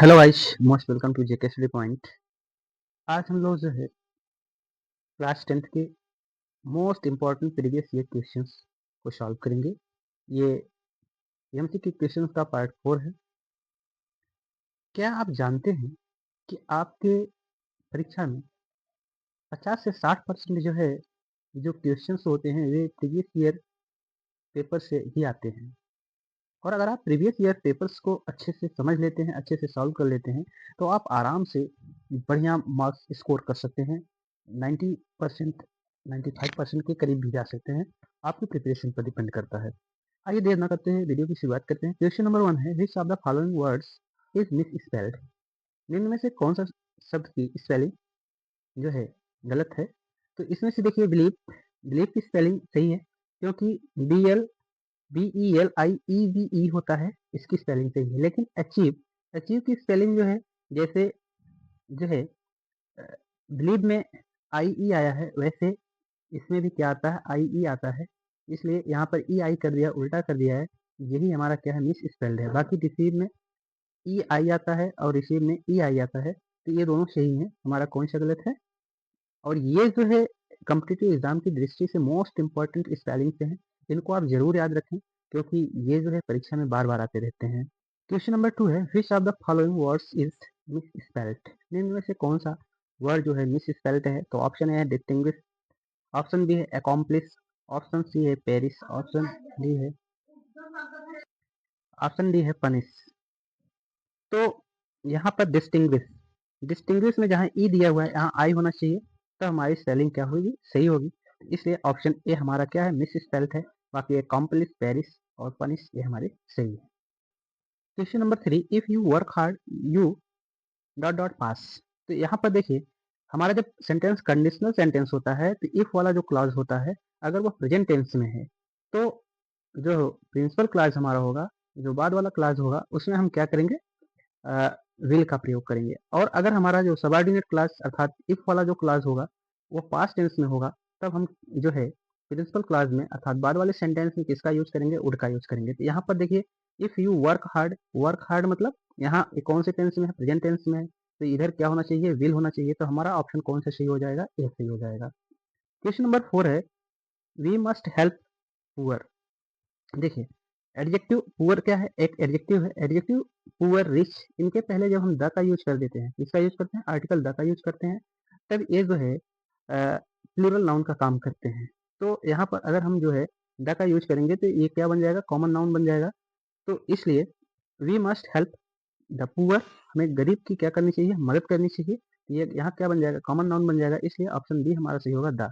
Hello guys, most welcome to JK Study Point. आज हम लोग जो है क्लास 10th के most important previous year questions को सॉल्व करेंगे। ये एमसीक्यू क्वेश्चंस का पार्ट 4 है। क्या आप जानते हैं कि आपके परीक्षा में 50 से 60% जो है जो क्वेश्चंस होते हैं वे प्रीवियस ईयर पेपर से ही आते हैं। और अगर आप प्रीवियस ईयर पेपर्स को अच्छे से समझ लेते हैं, अच्छे से सॉल्व कर लेते हैं, तो आप आराम से बढ़िया मार्क्स स्कोर कर सकते हैं। 90% 95% के करीब भी जा सकते हैं। आपकी प्रिपरेशन पर डिपेंड करता है। आइए देर ना करते हैं, वीडियो की शुरुआत करते हैं। क्वेश्चन नंबर 1 है, which of the following words is miss spelled? निम्न में से कौन सा शब्द की स्पेलिंग जो है गलत है? तो इसमें से देखिए, बिलीव बिलीव की स्पेलिंग सही है, क्योंकि BELIEVE होता है, इसकी स्पेलिंग सही है। लेकिन अचीव अचीव की स्पेलिंग जो है, जैसे जो है बिलीव में IE आया है, वैसे इसमें भी क्या आता है, IE आता है। इसलिए यहाँ पर EI कर दिया, उल्टा कर दिया है। यही हमारा क्या है, मिस स्पेल्ड है। बाकी रिसीव में EI आता है और रिसीव में EI आता है, तो ये दोनों सही है। हमारा कौन सा गलत है? और ये जो है कॉम्पिटिटिव एग्जाम की दृष्टि से मोस्ट इंपॉर्टेंट स्पेलिंग से हैं। इनको आप जरूर याद रखें, क्योंकि ये जो है परीक्षा में बार बार आते रहते हैं। क्वेश्चन नंबर 2 है, which of the following words is miss spelled? निम्न में से कौन सा वर्ड जो है मिस स्पेल्ड है? तो ऑप्शन ए है डिस्टिंग्विश, ऑप्शन बी है अकॉम्प्लिश, ऑप्शन सी है पेरिस, ऑप्शन डी है पनिश। तो यहाँ पर डिस्टिंग्विश डिस्टिंग्विश में जहाँ ई दिया हुआ है, यहाँ आई होना चाहिए, तो हमारी स्पेलिंग क्या होगी, सही होगी। इसलिए ऑप्शन ए हमारा क्या है, मिस स्पेल्ड है। बाकी अकॉम्प्लिश, पेरिस और पनिश ये हमारे सही है। क्वेश्चन नंबर 3, if you work hard you dot dot pass. तो यहाँ पर देखिए, हमारा जब सेंटेंस कंडीशनल सेंटेंस होता है, तो इफ वाला जो क्लॉज होता है, अगर वो प्रेजेंट टेंस में है, तो जो प्रिंसिपल क्लॉज हमारा होगा, जो बाद वाला क्लॉज होगा, उसमें हम क्या करेंगे, विल का प्रयोग करेंगे। और अगर हमारा जो सबऑर्डिनेट क्लास अर्थात इफ वाला जो क्लास होगा, वो पास्ट टेंस में होगा, तब हम जो है प्रिंसिपल क्लास में अर्थात बाद वाले सेंटेंस में किसका यूज करेंगे, वुड का यूज करेंगे। तो यहाँ पर देखिए, इफ यू वर्क हार्ड मतलब यहाँ कौन से टेंस में है, प्रेजेंट टेंस में है, तो इधर क्या होना चाहिए, विल होना चाहिए। तो हमारा ऑप्शन कौन सा सही हो जाएगा, ए सही हो जाएगा। क्वेश्चन नंबर 4 है, वी मस्ट हेल्प पुअर। देखिए, एडजेक्टिव पुअर क्या है, एक एडजेक्टिव है। एडजेक्टिव पुअर, रिच, इनके पहले जब हम द का यूज कर देते हैं, किसका यूज करते हैं, आर्टिकल द का यूज करते हैं, तब ये जो है प्लूरल नाउन का काम करते हैं। तो यहाँ पर अगर हम जो है द का यूज करेंगे, तो ये क्या बन जाएगा, कॉमन नाउन बन जाएगा। तो इसलिए we must help the poor, हमें गरीब की क्या करनी चाहिए, मदद करनी चाहिए। ये यहाँ क्या बन जाएगा, कॉमन नाउन बन जाएगा। इसलिए ऑप्शन बी हमारा सही होगा, द।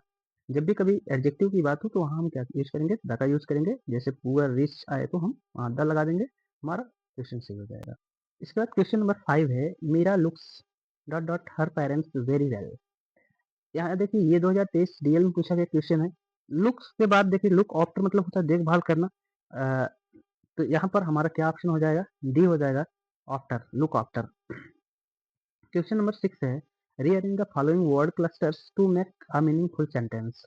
जब भी कभी एडजेक्टिव की बात हो, तो वहाँ हम क्या यूज करेंगे, द का यूज करेंगे। जैसे पुअर, रिच आए, तो हम वहाँ द लगा देंगे, हमारा क्वेश्चन सही हो जाएगा। इसके बाद क्वेश्चन नंबर 5 है, मीरा लुक्स डॉट डॉट हर पेरेंट्स वेरी वेल। यहाँ देखिए, ये 2023 डीएल में पूछा गया क्वेश्चन है। लुक्स के बाद देखिए, लुक आफ्टर मतलब होता है देखभाल करना। तो यहाँ पर हमारा क्या ऑप्शन हो जाएगा, डी हो जाएगा, after, look after. Question number 6 है, rearrange the following word clusters to make a meaningful sentence.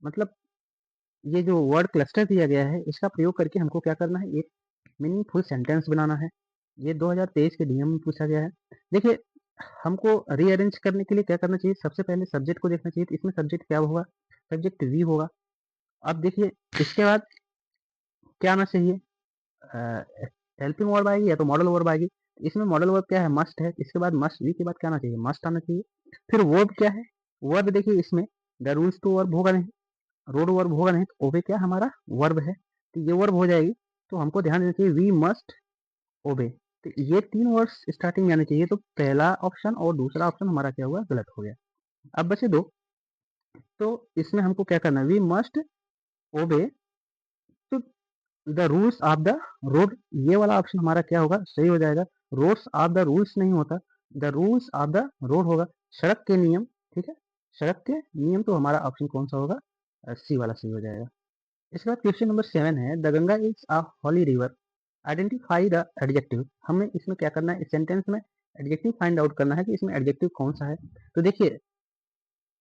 मतलब ये जो वर्ड क्लस्टर दिया गया है, इसका प्रयोग करके हमको क्या करना है, एक मीनिंगफुल सेंटेंस बनाना है। ये 2023 के डीएम में पूछा गया है। देखिए, हमको रीअरेंज करने के लिए क्या करना चाहिए, सबसे पहले सब्जेक्ट को देखना चाहिए। तो इसमें सब्जेक्ट क्या होगा, सब्जेक्ट वी होगा। अब देखिए, इसके बाद क्या आना चाहिए, हेल्पिंग वर्ब आएगी या तो मॉडल वर्ब आएगी। इसमें मॉडल वर्ब क्या है, मस्ट है। इसके बाद मस्ट, वी के बाद क्या आना चाहिए, मस्ट आना चाहिए। फिर वर्ब क्या है, वर्ब देखिए, इसमें द रूल्स तो वर्ब होगा नहीं, रोड वर्ब होगा नहीं, तो ओबे क्या हमारा वर्ब है, तो ये वर्ब हो जाएगी। तो हमको ध्यान देना चाहिए, वी मस्ट ओबे। तो ये 3 वर्ड्स स्टार्टिंग में आने चाहिए। तो पहला ऑप्शन और दूसरा ऑप्शन हमारा क्या हुआ, गलत हो गया। अब बचे 2। तो इसमें हमको क्या करना है, वी मस्ट ओबे तो the rules of the road, ये वाला ऑप्शन हमारा क्या होगा, सही हो जाएगा। रोड्स ऑफ द रूल्स नहीं होता, the rules of the road होगा, सड़क के नियम। ठीक है, सड़क के नियम। तो हमारा ऑप्शन कौन सा होगा, सी वाला सही हो जाएगा। इसके बाद क्वेश्चन नंबर 7 है, the Ganga is a holy river, identify the adjective. हमें इसमें क्या करना है, इस सेंटेंस में एडजेक्टिव फाइंड आउट करना है कि इसमें एडजेक्टिव कौन सा है। तो देखिए,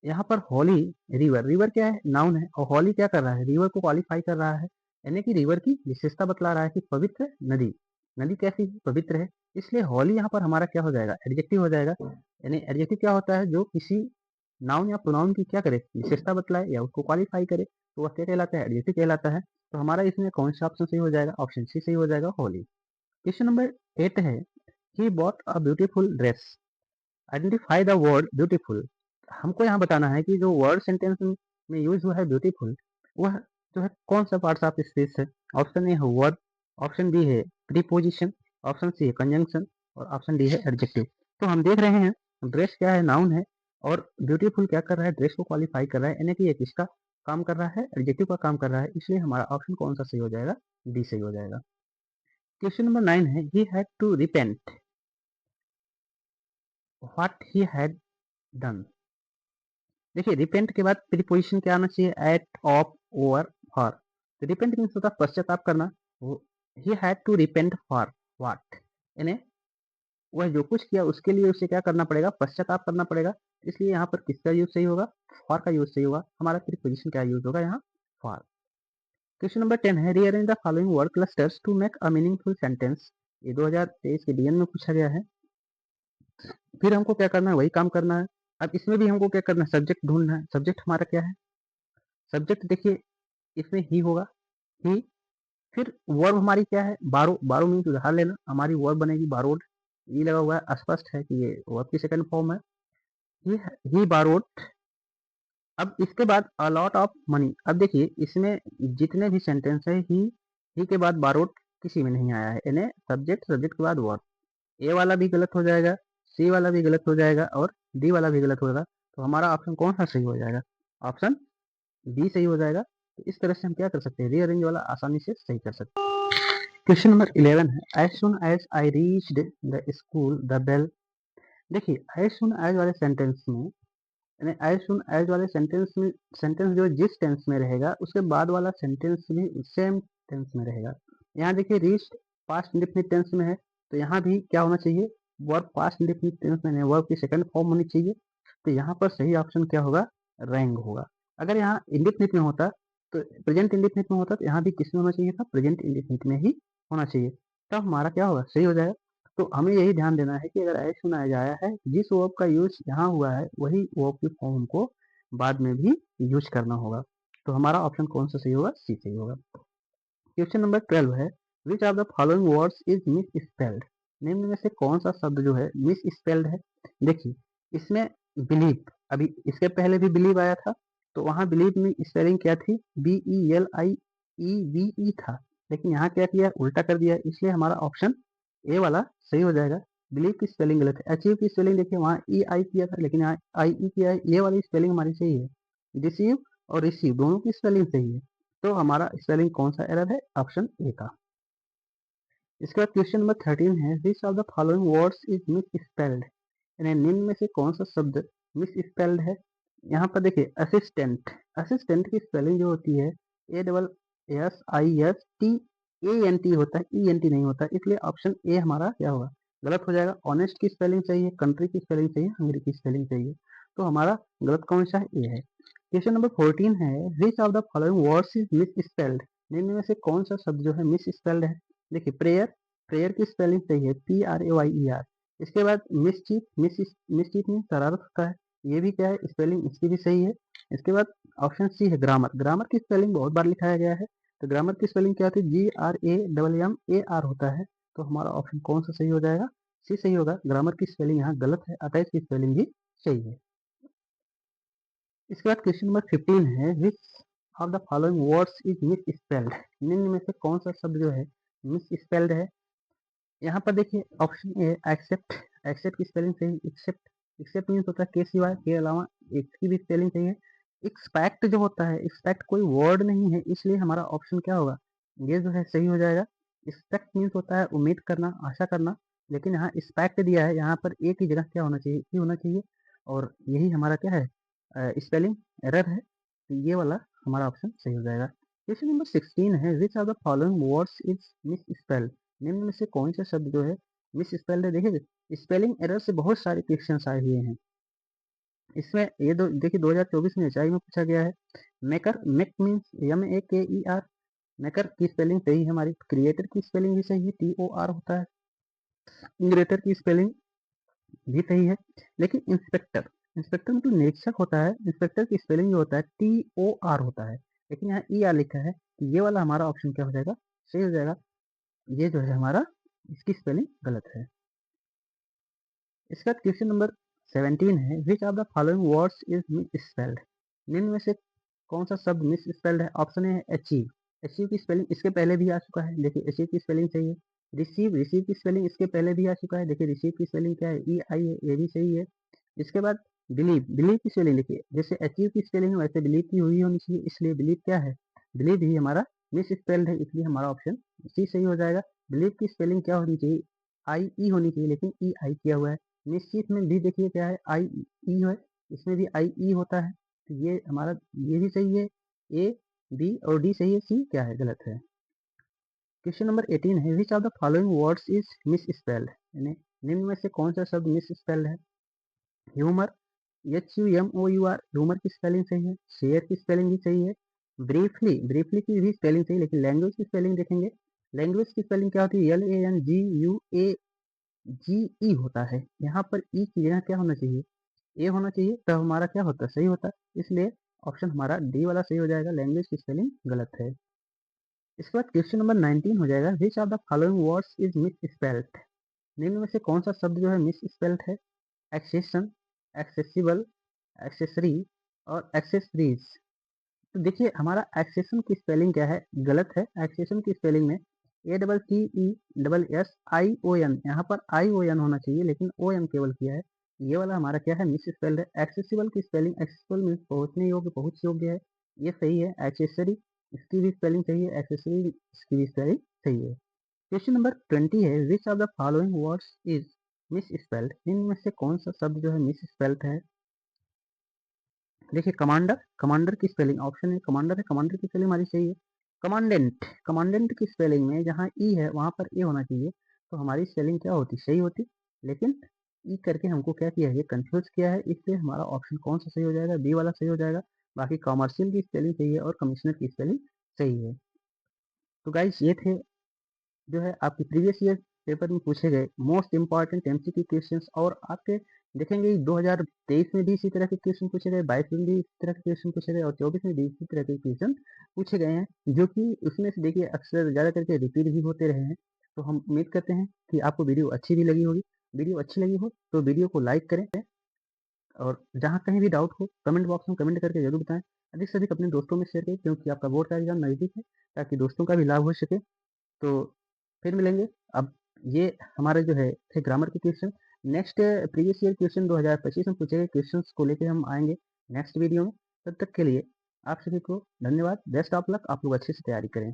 यहाँ पर हॉली रिवर, रिवर क्या है, नाउन है, और हॉली क्या कर रहा है, रिवर को क्वालिफाई कर रहा है, यानी कि रिवर की विशेषता बतला रहा है कि पवित्र नदी। नदी कैसी है? पवित्र है। इसलिए होली यहाँ पर हमारा क्या हो जाएगा? एडजेक्टिव हो जाएगा। यानी एडजेक्टिव क्या होता है? जो किसी नाउन या प्रोनाउन की क्या करे? विशेषता बतलाए या उसको क्वालिफाई करे, तो वह क्या कहलाता है? एडजेक्टिव कहलाता है। तो हमारा इसमें कौन सा ऑप्शन सही हो जाएगा? ऑप्शन सी सही हो जाएगा, होली। क्वेश्चन नंबर 8 है, he bought a beautiful dress, identify the word beautiful. हमको यहाँ बताना है कि जो वर्ड सेंटेंस में यूज हुआ है ब्यूटीफुल, वह जो है कौन सा पार्ट्स ऑफ स्पीच है? ऑप्शन ए है वर्ब, ऑप्शन बी है प्रीपोजिशन, ऑप्शन सी है कंजंक्शन और ऑप्शन डी है एडजेक्टिव। तो हम देख रहे हैं ड्रेस क्या है? नाउन है। और ब्यूटीफुल क्या कर रहा है? ड्रेस को क्वालिफाई कर रहा है, यानी कि ये किसका काम कर रहा है? एडजेक्टिव का काम कर रहा है। इसलिए हमारा ऑप्शन कौन सा सही हो जाएगा? डी सही हो जाएगा। क्वेश्चन नंबर 9 है, he had to repent what he had done. देखिए रिपेंट के बाद प्रीपोजिशन क्या आना चाहिए? At, of, over, for. तो रिपेंट मीन्स होता है पश्चाताप करना। He had to repent for what, यानी वह जो कुछ किया उसके लिए उसे क्या करना पड़ेगा? पश्चाताप करना पड़ेगा। इसलिए यहाँ पर किसका यूज सही होगा? फॉर का यूज सही होगा। हमारा प्रीपोजिशन क्या यूज होगा यहाँ? फॉर। क्वेश्चन नंबर 10 है, rearrange the following word clusters to make a meaningful sentence. ये 2023 के डीएन में पूछा गया है। फिर हमको क्या करना है? वही काम करना है। अब इसमें भी हमको क्या करना है? सब्जेक्ट ढूंढना है। सब्जेक्ट हमारा क्या है? सब्जेक्ट देखिए इसमें ही होगा, ही। फिर वर्ब हमारी क्या है? बारो। बारो मीन्स उधार लेना। हमारी वर्ब बनेगी बारोड। ये लगा हुआ है, स्पष्ट है कि ये वर्ब की सेकंड फॉर्म है। ही बारोड। अब इसके बाद अलॉट ऑफ मनी। अब देखिए इसमें जितने भी सेंटेंस है, ही के बाद बारोड किसी में नहीं आया है, यानी सब्जेक्ट, सब्जेक्ट के बाद वर्ब। ए वाला भी गलत हो जाएगा, सी वाला भी गलत हो जाएगा और डी वाला भी गलत होगा। तो हमारा ऑप्शन कौन सा सही हो जाएगा? ऑप्शन बी सही हो जाएगा। तो इस तरह से हम क्या कर सकते हैं? रीअरेंज वाला आसानी से सही कर सकते हैं। क्वेश्चन नंबर 11 है, as soon as I reached the school the bell. देखिए एज सुन एज वाले सेंटेंस में, यानी एज सुन एज वाले सेंटेंस में, सेंटेंस जो जिस टेंस में रहेगा उसके बाद वाला सेंटेंस भी सेम टेंस में रहेगा। यहाँ देखिए रीच्ड पास्ट इंडेफिनिट टेंस में है, तो यहाँ भी क्या होना चाहिए? वर्ब पास्ट इंडेफिनिट टेंस में, वर्ब की सेकंड फॉर्म होनी चाहिए। तो यहाँ पर सही ऑप्शन क्या होगा? रैंग होगा। अगर यहाँ इंडेफिनिट में होता, तो प्रेजेंट इंडेफिनिट में होता, तो यहाँ भी किसमें होना चाहिए था? प्रेजेंट इंडेफिनिट में ही होना चाहिए। तब हमारा क्या होगा? सही हो जाएगा। तो हमें यही ध्यान देना है कि अगर एज सुनाया जाया है, जिस वर्ब का यूज यहाँ हुआ है वही वर्ब की फॉर्म को बाद में भी यूज करना होगा। तो हमारा ऑप्शन कौन सा सही होगा? सी सही होगा। क्वेश्चन नंबर 12 है, which of the following words is miss spelled. निम्न में से कौन सा शब्द जो है मिस स्पेल्ड है? देखिए इसमें बिलीव, अभी इसके पहले भी बिलीव आया था, तो वहां बिलीव में स्पेलिंग क्या थी? BELIEVE था। लेकिन यहाँ क्या किया? उल्टा कर दिया। इसलिए हमारा ऑप्शन ए वाला सही हो जाएगा। बिलीव की स्पेलिंग गलत है। अचीव की स्पेलिंग देखिए वहाँ EI किया था, लेकिन यहाँ IE किया है। ये वाली स्पेलिंग हमारी सही है। रिसीव और रिसीव दोनों की स्पेलिंग सही है। तो हमारा स्पेलिंग कौन सा एरर है? ऑप्शन ए का। इसके बाद क्वेश्चन नंबर 13 है, which of the following words is miss spelled. यानी निम्न में से कौन सा शब्द मिस स्पेल्ड है? यहाँ पर देखिए असिस्टेंट, असिस्टेंट की स्पेलिंग जो होती है ASSISTANT होता है, ENT नहीं होता। इसलिए ऑप्शन ए हमारा क्या होगा? गलत हो जाएगा। ऑनेस्ट की स्पेलिंग चाहिए, कंट्री की स्पेलिंग चाहिए, हंगरी की स्पेलिंग चाहिए। तो हमारा गलत कौन सा है? ए है। क्वेश्चन नंबर 14 है, which of the following words is miss spelled. निम्न में से कौन सा शब्द जो है मिस स्पेल्ड है? देखिए प्रेयर, प्रेयर की स्पेलिंग सही है PRAYER। इसके बाद मिसचीफ, मिसचीफ में शरारत होता है, ये भी क्या है? स्पेलिंग इसकी भी सही है। इसके बाद ऑप्शन सी है ग्रामर, ग्रामर की स्पेलिंग बहुत बार लिखाया गया है। तो ग्रामर की स्पेलिंग क्या होती है? GRAMMAR होता है। तो हमारा ऑप्शन कौन सा सही हो जाएगा? सी सही होगा। ग्रामर की स्पेलिंग यहाँ गलत है, अतः इसकी स्पेलिंग भी सही है। इसके बाद क्वेश्चन नंबर 15 है, which of the following words is miss spelled. निम्न में से कौन सा शब्द जो है मिस स्पेल्ड है? यहाँ पर देखिए ऑप्शन ए एक्सेप्ट, एक्सेप्ट की स्पेलिंग सही। एक्सेप्ट, एक्सेप्ट मीन्स होता है के सिवाय, के अलावा, इसकी भी स्पेलिंग सही है। एक्सपेक्ट जो होता है, एक्सपेक्ट कोई वर्ड नहीं है, इसलिए हमारा ऑप्शन क्या होगा? ये जो है सही हो जाएगा। एक्सपेक्ट मीन्स होता है उम्मीद करना, आशा करना। लेकिन यहाँ एक्सपेक्ट दिया है, यहाँ पर ए की जगह क्या होना चाहिए? ई होना चाहिए। और यही हमारा क्या है? स्पेलिंग एरर है। तो ये वाला हमारा ऑप्शन सही हो जाएगा। क्वेश्चन नंबर 16 है, which of the following words is miss spelled. निम्न में से कौन सा शब्द जो है मिस स्पेल्ड है? देखिए स्पेलिंग एरर से बहुत सारे क्वेश्चन आए हुए हैं। इसमें ये देखिए 2024 में HI में पूछा गया है। Maker, make means MAKER, maker की स्पेलिंग सही है हमारी, क्रिएटर की स्पेलिंग भी सही है, TOR होता है, ग्रेटर की स्पेलिंग भी सही है, लेकिन इंस्पेक्टर, इंस्पेक्टर में जो निरीक्षक होता है, इंस्पेक्टर की स्पेलिंग जो होता है TOR होता है, लेकिन यहाँ ER लिखा है, तो ये वाला हमारा ऑप्शन क्या हो जाएगा, सही हो जाएगा। ये जो है हमारा, इसकी स्पेलिंग गलत है। इसका क्वेश्चन नंबर 17 है, which of the following words is miss spelled, निम्न में से कौन सा शब्द मिस स्पेल्ड है। ऑप्शन है अचीव, अचीव की स्पेलिंग इसके पहले भी आ चुका है, देखिए अचीव की स्पेलिंग सही है। रिसीव, रिसीव की स्पेलिंग इसके पहले भी आ चुका है, देखिए रिसीव की स्पेलिंग क्या है, EI है, ये भी सही है। इसके बाद बिलीव, बिलीव की स्पेलिंग देखिए, जैसे अचीव की स्पेलिंग है वैसे बिलीव की हुई होनी चाहिए, इसलिए बिलीव क्या है, बिलीव ही हमारा मिस स्पेल्ड है, इसलिए हमारा ऑप्शन सी सही हो जाएगा। बिलीव की स्पेलिंग क्या होनी चाहिए, IE होनी चाहिए, लेकिन EI किया हुआ है। निश्चित में भी देखिए क्या है, IE है, इसमें भी IE होता है, तो ये हमारा, ये भी सही है, A, B और D सही है, C क्या है, गलत है। क्वेश्चन नंबर 18 है, which of the following words is miss spelled, यानी निम्न में से कौन सा शब्द मिस स्पेल्ड है। ह्यूमर, HUMOUR, ह्यूमर की स्पेलिंग सही है, शेयर की स्पेलिंग भी सही है। ब्रीफली, ब्रीफली की भी स्पेलिंग सही, लेकिन लैंग्वेज की स्पेलिंग देखेंगे, लैंग्वेज की स्पेलिंग क्या होती है, LANGUAGE होता है, यहाँ पर ई की जगह क्या होना चाहिए, ए होना चाहिए, तब हमारा क्या होता है, सही होता है, इसलिए ऑप्शन हमारा डी वाला सही हो जाएगा, लैंग्वेज की स्पेलिंग गलत है। इसके बाद क्वेश्चन नंबर 19 हो जाएगा, which of the following words is miss spelled, निम्न में से कौन सा शब्द जो है मिस स्पेल्ड है। एक्सेशन, एक्सेसिबल, एक्सेसरी और एक्सेसरीज। तो देखिए हमारा एक्सेशन की स्पेलिंग क्या है, गलत है। एक्सेशन की स्पेलिंग में ACCESSION, यहाँ पर ION होना चाहिए, लेकिन ON केवल किया है, ये वाला हमारा क्या है, मिस स्पेल्ड है। एक्सेसिबल की स्पेलिंग, एक्सेसिबल मीन्स पहुंचने योग्य, पहुंच योग्य है, ये सही है। एक्सेसरी, इसकी भी स्पेलिंग सही है, एक्सेसरी इसकी भी स्पेलिंग सही है। क्वेश्चन नंबर 20 है, which of the following words is miss spelled, इनमें से कौन सा शब्द जो है मिस स्पेल्ड है। देखिए कमांडर, कमांडर की स्पेलिंग, ऑप्शन है कमांडर है, कमांडर की स्पेलिंग हमारी सही है। कमांडेंट, कमांडेंट की स्पेलिंग में जहाँ ई है वहां पर ए होना चाहिए, तो हमारी स्पेलिंग क्या होती, सही होती, लेकिन ई करके हमको क्या किया है, ये कंफ्यूज किया है, इसलिए हमारा ऑप्शन कौन सा सही हो जाएगा, बी वाला सही हो जाएगा। बाकी कॉमर्शियल की स्पेलिंग सही है और कमिश्नर की स्पेलिंग सही है। तो गाइस ये थे जो है आपके प्रीवियस ईयर पेपर में पूछे गए मोस्ट इंपॉर्टेंट MCQ क्वेश्चंस, और आपके देखेंगे 2023 में भी इसी तरह के क्वेश्चन पूछे गए, 22 में भी इसी तरह के क्वेश्चन पूछे गए और 24 में भी इसी तरह के क्वेश्चन पूछे गए हैं, जो कि उसमें से देखिए अक्सर ज़्यादा करके रिपीट भी होते रहे हैं। तो हम उम्मीद करते हैं कि आपको वीडियो अच्छी भी लगी होगी। वीडियो अच्छी लगी हो तो वीडियो को लाइक करें, और जहाँ कहीं भी डाउट हो कमेंट बॉक्स में कमेंट करके जरूर बताएं, अधिक से अधिक अपने दोस्तों में शेयर करें, क्योंकि आपका बोर्ड का एग्जाम नज़दीक है, ताकि दोस्तों का भी लाभ हो सके। तो फिर मिलेंगे। अब ये हमारे जो है थे ग्रामर के question. Next previous year question 2025 में पूछे गए क्वेश्चंस को लेकर हम आएंगे नेक्स्ट वीडियो में। तब तक के लिए आप सभी को धन्यवाद, बेस्ट ऑफ लक, आप लोग अच्छे से तैयारी करें।